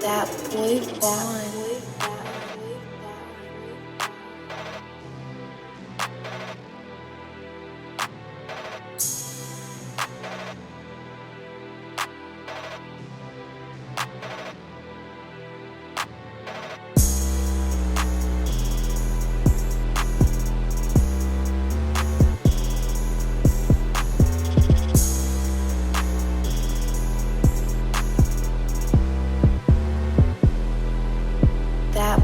That boy Vaughn. That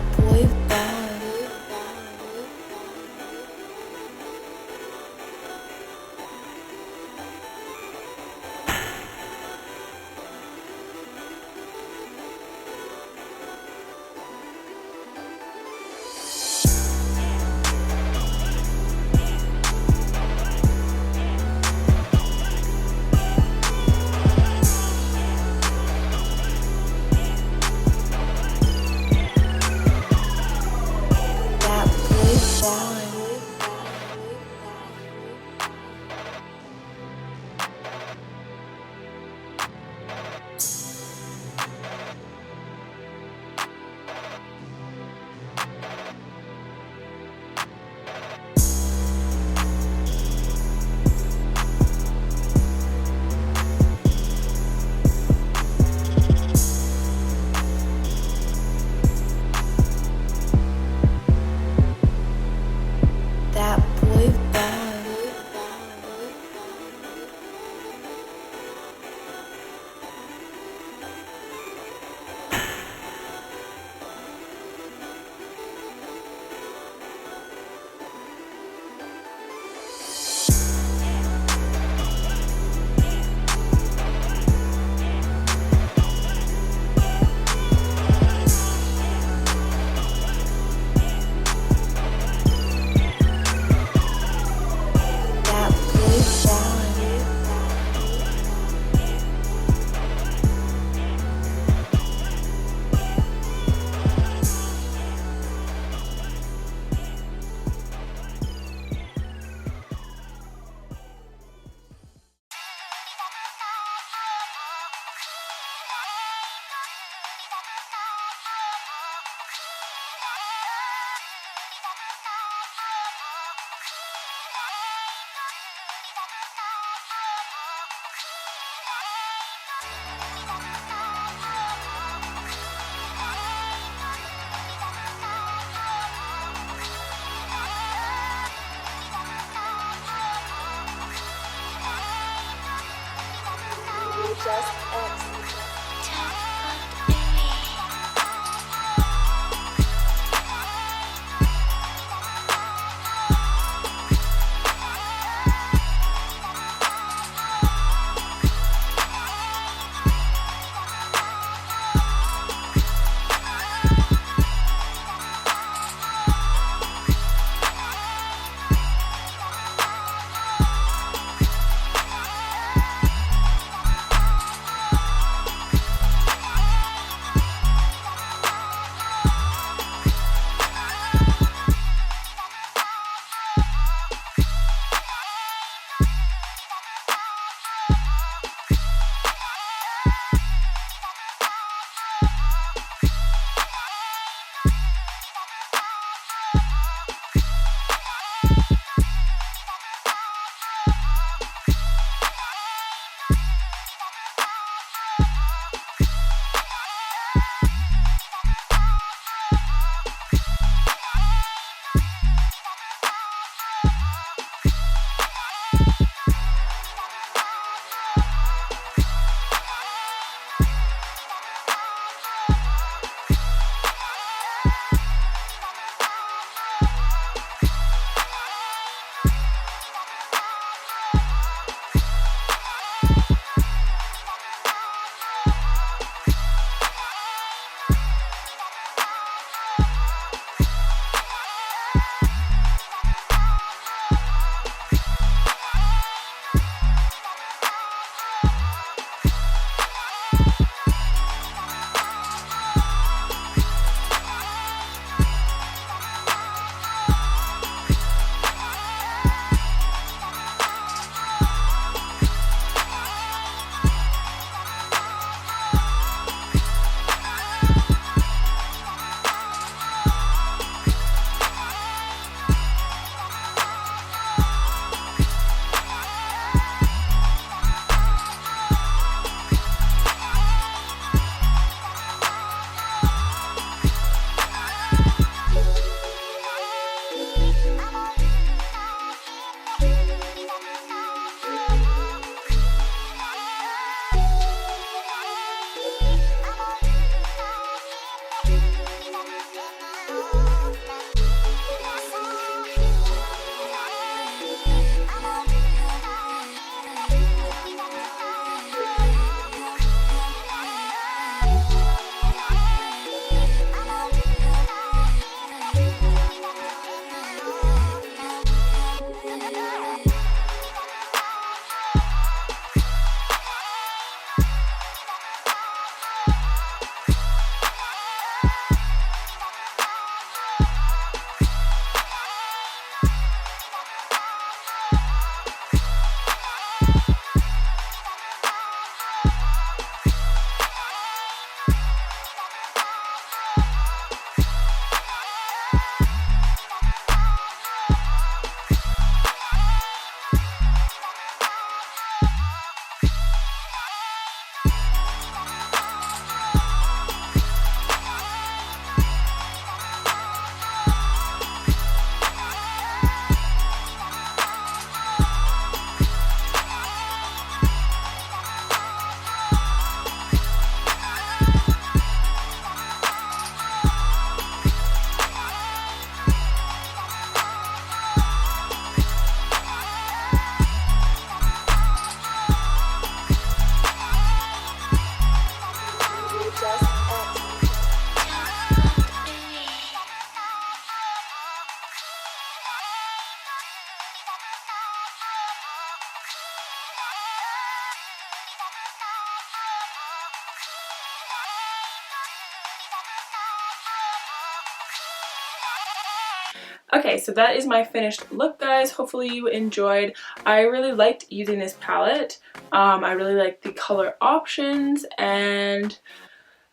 Okay, so that is my finished look, guys. Hopefully you enjoyed. I really liked using this palette. I really like the color options, and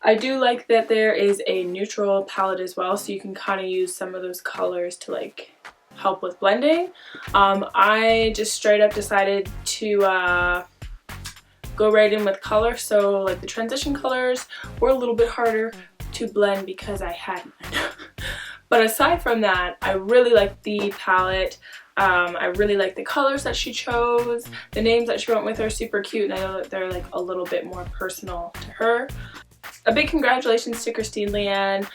I do like that there is a neutral palette as well, so you can kind of use some of those colors to like help with blending. I just straight up decided to go right in with color, so like the transition colors were a little bit harder to blend because I hadn't. But aside from that, I really like the palette. I really like the colors that she chose. The names that she went with are super cute, and I know that they're like a little bit more personal to her. A big congratulations to Kristen Leanne.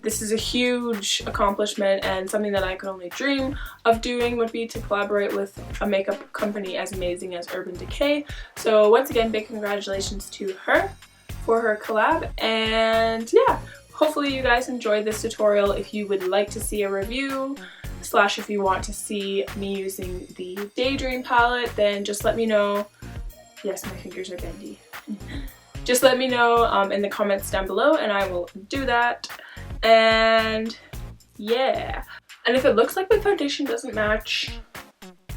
This is a huge accomplishment, and something that I could only dream of doing would be to collaborate with a makeup company as amazing as Urban Decay. So once again, big congratulations to her for her collab, and yeah. Hopefully you guys enjoyed this tutorial. If you would like to see a review, / if you want to see me using the Daydream palette, then just let me know. Yes, my fingers are bendy. Just let me know in the comments down below, and I will do that. And yeah. And if it looks like my foundation doesn't match,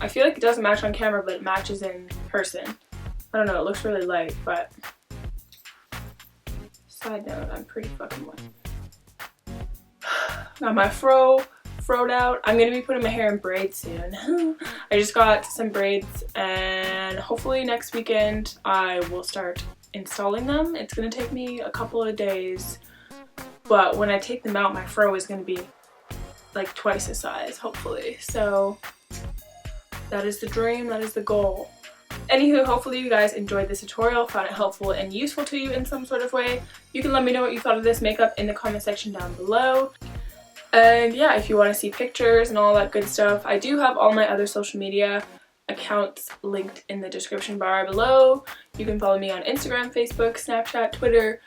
I feel like it doesn't match on camera, but it matches in person. I don't know, it looks really light, but side note, I'm pretty fucking wet. Got my froed out. I'm gonna be putting my hair in braids soon. I just got some braids, and hopefully next weekend I will start installing them. It's gonna take me a couple of days, but when I take them out, my fro is gonna be like twice the size, hopefully. So that is the dream, that is the goal. Anywho, hopefully you guys enjoyed this tutorial, found it helpful and useful to you in some sort of way. You can let me know what you thought of this makeup in the comment section down below. And yeah, if you want to see pictures and all that good stuff, I do have all my other social media accounts linked in the description bar below. You can follow me on Instagram, Facebook, Snapchat, Twitter.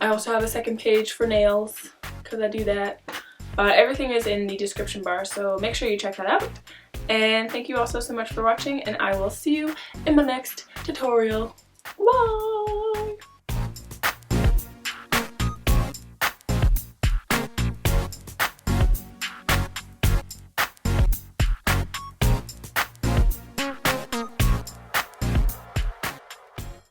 I also have a second page for nails, because I do that. Everything is in the description bar, so make sure you check that out. And thank you all so much for watching, and I will see you in my next tutorial. Bye!